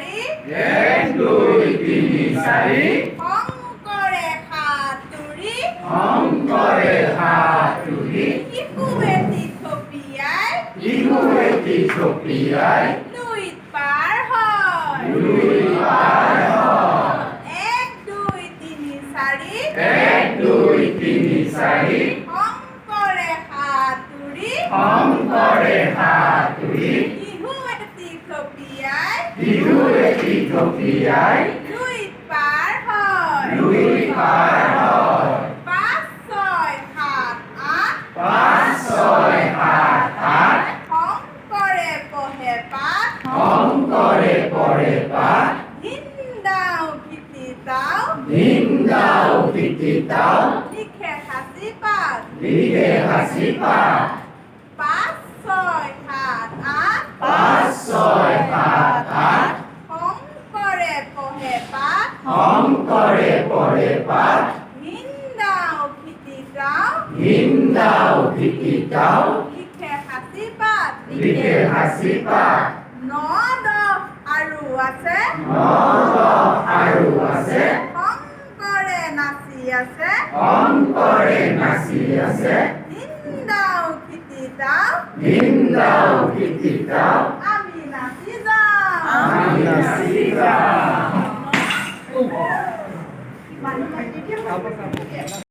চাৰি 1 2 3 4 শংকৰে সাতুৰি শংকৰে সাতুৰি শিশু এটি থপিয়াই নৈত পাৰ হয় 1 2 3 4 1 2 3 4 শংকৰে সাতুৰি শংকৰে সাতুৰি শিশু এটি থপিয়াই শিশু এটি থপিয়াই নৈত পাৰ হয় নৈ পাৰ হয় 5 6 7 8 5 6 7 8 শংকৰে পঢ়ে পাঠ শংকৰে পঢ়ে পাঠ হিন্দাও ভিতিতাও ভিন্দাও ভিতিতাও লিখে সাঁচি পাঠ লিখে সাঁচি পাঠ 5 6 7 8 5 6 7 8 শংকৰে পঢ়ে পাঠ শংকৰে পঢ়ে পাঠ হিন্দাও ভিতিতাও ভিন্দাও ভিতিতাও লিখে সাঁচি পাঠ লিখে সাঁচি পাঠ 9 10 আৰু আছে 9 আৰু আছে শংকৰে নাচি আছে শংকৰে নাচি আছে হিন্দাও ভিতিতাও ভিন্দাও ভিতিতাও আমি নাচি যাওঁ আমি নাচি যাওঁ মানুহ